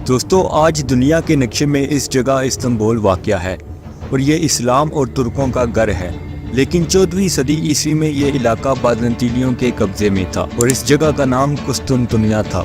دوستو آج دنیا کے نقشے میں اس جگہ استنبول واقع ہے اور یہ اسلام اور ترکوں کا گھر ہے، لیکن 14ویں صدی عیسوی میں یہ علاقہ بازنطینیوں کے قبضے میں تھا اور اس جگہ کا نام قسطنطنیہ تھا۔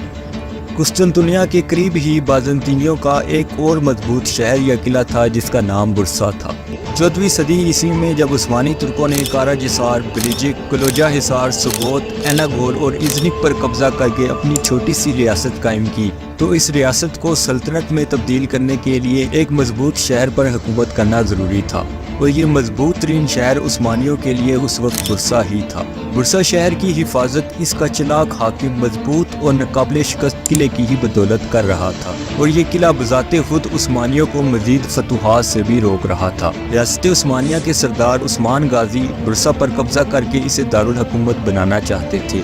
قسطنطنیہ کے قریب ہی بازنطینیوں کا ایک اور مضبوط شہر یا قلعہ تھا جس کا نام برسا تھا۔ 14ویں صدی عیسوی میں جب عثمانی ترکوں نے کاراج حصار، بلیجک، کلوجا حصار، سوغوت، ایناگول اور ازنک پر قبضہ کر کے اپنی چھوٹی سی ریاست قائم کی تو اس ریاست کو سلطنت میں تبدیل کرنے کے لیے ایک مضبوط شہر پر حکومت کرنا ضروری تھا، اور یہ مضبوط ترین شہر عثمانیوں کے لیے اس وقت برسا ہی تھا۔ برسا شہر کی حفاظت اس کا چلاک حاکم مضبوط اور ناقابل شکست قلعے کی ہی بدولت کر رہا تھا، اور یہ قلعہ بذات خود عثمانیوں کو مزید فتوحات سے بھی روک رہا تھا۔ ریاست عثمانیہ کے سردار عثمان غازی برسا پر قبضہ کر کے اسے دارالحکومت بنانا چاہتے تھے،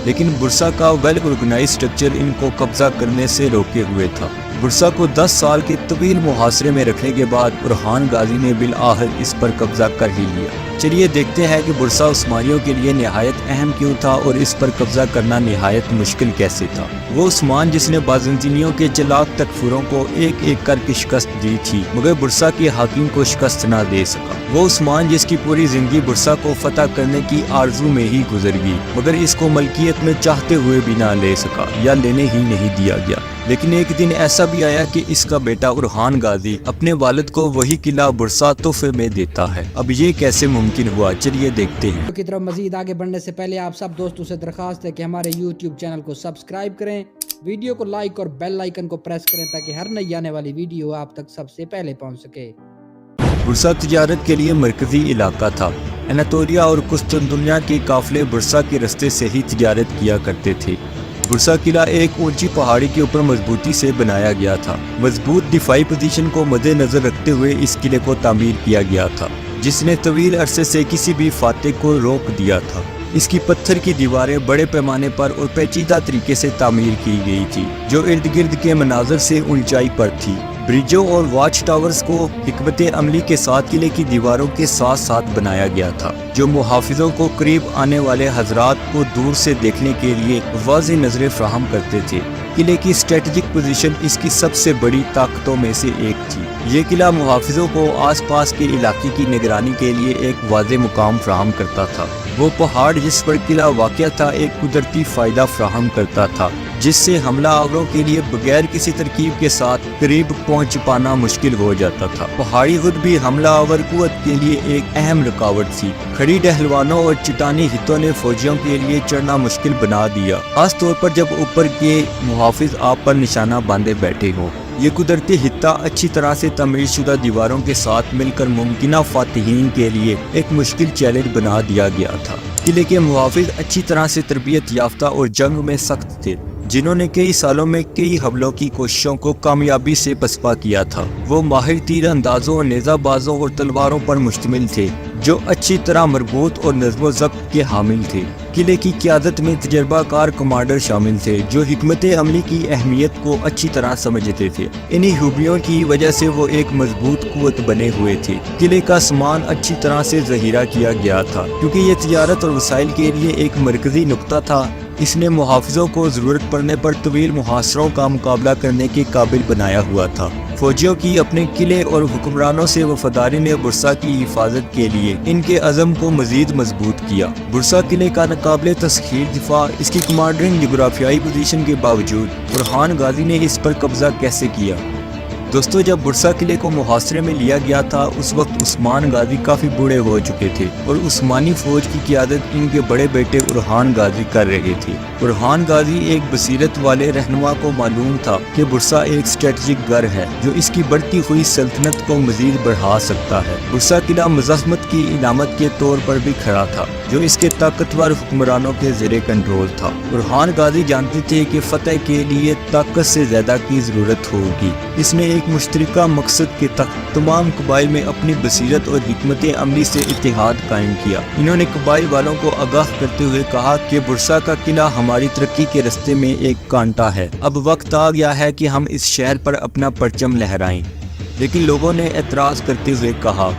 لیکن برسا کا ویل آرگنائز سٹرکچر ان کو قبضہ کرنے سے روکے ہوئے تھا۔ برسا کو 10 سال کے طویل محاصرے میں رکھنے کے بعد برہان غازی نے بالآخر اس پر قبضہ کر ہی لیا۔ چلیے دیکھتے ہیں کہ برسا عثمانیوں کے لیے نہایت اہم کیوں تھا اور اس پر قبضہ کرنا نہایت مشکل کیسے تھا۔ وہ عثمان جس نے بازنطینیوں کے چلاک تکفروں کو ایک ایک کر کے شکست دی تھی، مگر برسا کے حاکم کو شکست نہ دے سکا۔ وہ عثمان جس کی پوری زندگی برسا کو فتح کرنے کی آرزو میں ہی گزر گئی، مگر اس کو ملکیت میں چاہتے ہوئے بھی نہ لے سکا یا لینے ہی نہیں دیا گیا۔ لیکن ایک دن ایسا بھی آیا کہ اس کا بیٹا برہان غازی اپنے والد کو وہی قلعہ برسا تحفے میں دیتا ہے۔ اب یہ کیسے ممکن ہوا، چلیے دیکھتے ہیں۔ کی طرف مزید آگے بڑھنے سے پہلے آپ سب دوستوں سے درخواست ہے کہ ہمارے YouTube چینل کو سبسکرائب کریں، ویڈیو کو لائک اور بیل آئیکن کو پریس کریں تاکہ ہر نئی آنے والی ویڈیو آپ تک سب سے پہلے پہنچ سکے۔ برسا تجارت کے لیے مرکزی علاقہ تھا۔ اناطولیہ اور قسطنطنیہ کے قافلے برسا کے رستے سے ہی تجارت کیا کرتے تھے۔ برسا قلعہ ایک اونچی پہاڑی کے اوپر مضبوطی سے بنایا گیا تھا۔ مضبوط دفاعی پوزیشن کو مد نظر رکھتے ہوئے اس قلعے کو تعمیر کیا گیا تھا، جس نے طویل عرصے سے کسی بھی فاتح کو روک دیا تھا۔ اس کی پتھر کی دیواریں بڑے پیمانے پر اور پیچیدہ طریقے سے تعمیر کی گئی تھی، جو ارد گرد کے مناظر سے اونچائی پر تھی۔ برجوں اور واچ ٹاورز کو حکمت عملی کے ساتھ قلعے کی دیواروں کے ساتھ ساتھ بنایا گیا تھا، جو محافظوں کو قریب آنے والے حضرات کو دور سے دیکھنے کے لیے واضح نظریں فراہم کرتے تھے۔ قلعے کی اسٹریٹجک پوزیشن اس کی سب سے بڑی طاقتوں میں سے ایک تھی۔ یہ قلعہ محافظوں کو آس پاس کے علاقے کی نگرانی کے لیے ایک واضح مقام فراہم کرتا تھا۔ وہ پہاڑ جس پر قلعہ واقع تھا ایک قدرتی فائدہ فراہم کرتا تھا، جس سے حملہ آوروں کے لیے بغیر کسی ترکیب کے ساتھ قریب پہنچ پانا مشکل ہو جاتا تھا۔ پہاڑی خود بھی حملہ آور قوت کے لیے ایک اہم رکاوٹ تھی۔ کھڑی ڈہلوانوں اور چٹانی ہتوں نے فوجیوں کے لیے چڑھنا مشکل بنا دیا، خاص طور پر جب اوپر کے محافظ آپ پر نشانہ باندھے بیٹھے ہوں۔ یہ قدرتی خطہ اچھی طرح سے تعمیر شدہ دیواروں کے ساتھ مل کر ممکنہ فاتحین کے لیے ایک مشکل چیلنج بنا دیا گیا تھا۔ قلعے کے محافظ اچھی طرح سے تربیت یافتہ اور جنگ میں سخت تھے، جنہوں نے کئی سالوں میں کئی حملوں کی کوششوں کو کامیابی سے پسپا کیا تھا۔ وہ ماہر تیر اندازوں اور نیزہ بازوں اور تلواروں پر مشتمل تھے، جو اچھی طرح مربوط اور نظم و ضبط کے حامل تھے۔ قلعے کی قیادت میں تجربہ کار کمانڈر شامل تھے، جو حکمت عملی کی اہمیت کو اچھی طرح سمجھتے تھے۔ انہی خوبیوں کی وجہ سے وہ ایک مضبوط قوت بنے ہوئے تھے۔ قلعے کا سامان اچھی طرح سے ذخیرہ کیا گیا تھا، کیونکہ یہ تجارت اور وسائل کے لیے ایک مرکزی نقطہ تھا۔ اس نے محافظوں کو ضرورت پڑنے پر طویل محاصروں کا مقابلہ کرنے کے قابل بنایا ہوا تھا۔ فوجیوں کی اپنے قلعے اور حکمرانوں سے وفاداری نے برسا کی حفاظت کے لیے ان کے عزم کو مزید مضبوط کیا۔ برسا قلعے کا ناقابل تسخیر دفاع، اس کی کمانڈنگ جغرافیائی پوزیشن کے باوجود برہان غازی نے اس پر قبضہ کیسے کیا؟ دوستو جب برسا قلعے کو محاصرے میں لیا گیا تھا اس وقت عثمان غازی کافی بوڑھے ہو چکے تھے اور عثمانی فوج کی قیادت ان کے بڑے بیٹے برہان غازی کر رہے تھے۔ برہان غازی ایک بصیرت والے رہنما کو معلوم تھا کہ برسا ایک اسٹریٹجک گھر ہے جو اس کی بڑھتی ہوئی سلطنت کو مزید بڑھا سکتا ہے۔ برسا قلعہ مزاحمت کی علامت کے طور پر بھی کھڑا تھا، جو اس کے طاقتور حکمرانوں کے زیر کنٹرول تھا۔ برہان غازی جانتے تھے کہ فتح کے لیے طاقت سے زیادہ کی ضرورت ہوگی۔ اس نے ایک مشترکہ مقصد کے تحت تمام قبائل میں اپنی بصیرت اور حکمت عملی سے اتحاد قائم کیا۔ انہوں نے قبائل والوں کو آگاہ کرتے ہوئے کہا کہ برسا کا قلعہ ہماری ترقی کے راستے میں ایک کانٹا ہے۔ اب وقت آ گیا ہے کہ ہم اس شہر پر اپنا پرچم لہرائیں۔ لیکن لوگوں نے اعتراض کرتے ہوئے کہا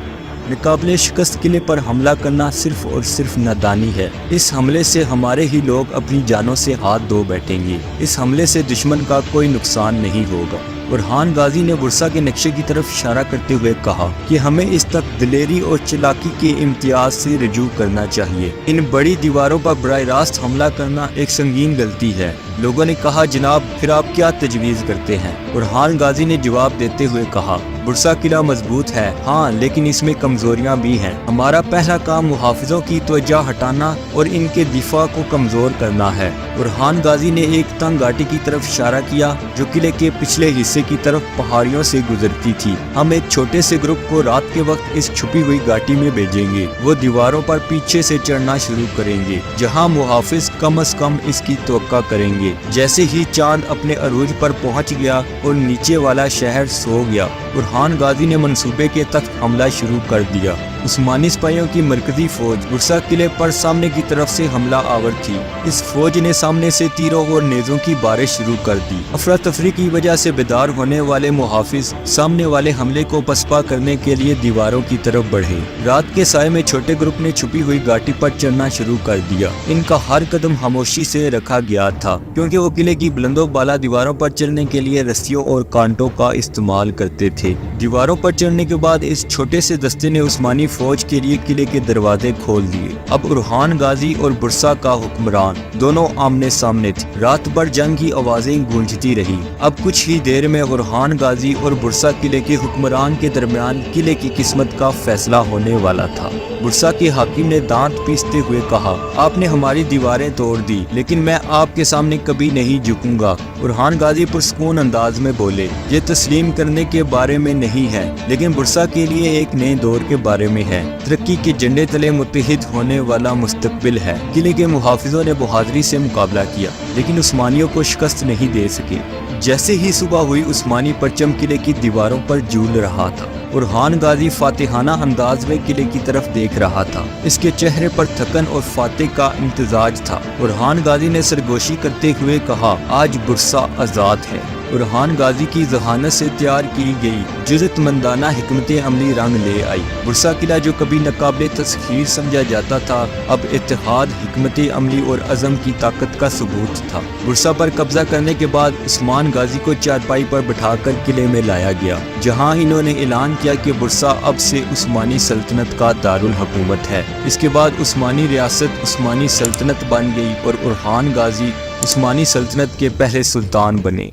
ناقابل شکست قلعے پر حملہ کرنا صرف اور صرف نادانی ہے۔ اس حملے سے ہمارے ہی لوگ اپنی جانوں سے ہاتھ دھو بیٹھیں گے۔ اس حملے سے دشمن کا کوئی نقصان نہیں ہوگا۔ برہان غازی نے برسا کے نقشے کی طرف اشارہ کرتے ہوئے کہا کہ ہمیں اس تک دلیری اور چلاکی کے امتیاز سے رجوع کرنا چاہیے۔ ان بڑی دیواروں پر براہ راست حملہ کرنا ایک سنگین غلطی ہے۔ لوگوں نے کہا جناب پھر آپ کیا تجویز کرتے ہیں؟ برہان غازی نے جواب دیتے ہوئے کہا برسا قلعہ مضبوط ہے ہاں، لیکن اس میں کمزوریاں بھی ہیں۔ ہمارا پہلا کام محافظوں کی توجہ ہٹانا اور ان کے دفاع کو کمزور کرنا ہے۔ برہان غازی نے ایک تنگ گھاٹی کی طرف اشارہ کیا جو قلعے کے پچھلے حصے کی طرف پہاڑیوں سے گزرتی تھی۔ ہم ایک چھوٹے سے گروپ کو رات کے وقت اس چھپی ہوئی گھاٹی میں بھیجیں گے۔ وہ دیواروں پر پیچھے سے چڑھنا شروع کریں گے جہاں محافظ کم از کم اس کی توقع کریں گے۔ جیسے ہی چاند اپنے عروج پر پہنچ گیا اور نیچے والا شہر سو گیا، برہان غازی نے منصوبے کے تحت حملہ شروع کر دیا۔ عثمانی سپاہیوں کی مرکزی فوج برسا قلعے پر سامنے کی طرف سے حملہ آور تھی۔ اس فوج نے سامنے سے تیروں اور نیزوں کی بارش شروع کر دی۔ افراتفری کی وجہ سے بیدار ہونے والے محافظ سامنے والے حملے کو پسپا کرنے کے لیے دیواروں کی طرف بڑھے۔ رات کے سائے میں چھوٹے گروپ نے چھپی ہوئی گھاٹی پر چڑھنا شروع کر دیا۔ ان کا ہر قدم خاموشی سے رکھا گیا تھا کیونکہ وہ قلعے کی بلند و بالا دیواروں پر چڑھنے کے لیے رسیوں اور کانٹوں کا استعمال کرتے تھے۔ دیواروں پر چڑھنے کے بعد اس چھوٹے سے دستے نے عثمانی فوج کے لیے قلعے کے دروازے کھول دیے۔ اب برہان غازی اور برسا کا حکمران دونوں آمنے سامنے تھے۔ رات بھر جنگ کی آوازیں گونجتی رہی۔ اب کچھ ہی دیر میں برہان غازی اور برسا قلعے کے حکمران کے درمیان قلعے کی قسمت کا فیصلہ ہونے والا تھا۔ برسا کے حاکم نے دانت پیستے ہوئے کہا آپ نے ہماری دیواریں توڑ دی لیکن میں آپ کے سامنے کبھی نہیں جھکوں گا۔ برہان غازی پرسکون انداز میں بولے یہ تسلیم کرنے کے بارے میں نہیں ہے لیکن برسا کے لیے ایک نئے دور کے بارے میں ہے۔ ترقی کے جھنڈے تلے متحد ہونے والا مستقبل ہے۔ قلعے کے محافظوں نے بہادری سے مقابلہ کیا لیکن عثمانیوں کو شکست نہیں دے سکے۔ جیسے ہی صبح ہوئی عثمانی پرچم قلعے کی دیواروں پر جھول رہا تھا۔ برہان غازی فاتحانہ انداز میں قلعے کی طرف دیکھ رہا تھا۔ اس کے چہرے پر تھکن اور فاتح کا امتزاج تھا۔ برہان غازی نے سرگوشی کرتے ہوئے کہا آج برسا آزاد ہے۔ برہان غازی کی ذہانت سے تیار کی گئی جرأت مندانہ حکمت عملی رنگ لے آئی۔ برسا قلعہ جو کبھی ناقابل تسخیر سمجھا جاتا تھا اب اتحاد، حکمت عملی اور عزم کی طاقت کا ثبوت تھا۔ برسا پر قبضہ کرنے کے بعد عثمان غازی کو چارپائی پر بٹھا کر قلعے میں لایا گیا جہاں انہوں نے اعلان کیا کہ برسا اب سے عثمانی سلطنت کا دارالحکومت ہے۔ اس کے بعد عثمانی ریاست عثمانی سلطنت بن گئی اور برہان غازی عثمانی سلطنت کے پہلے سلطان بنے۔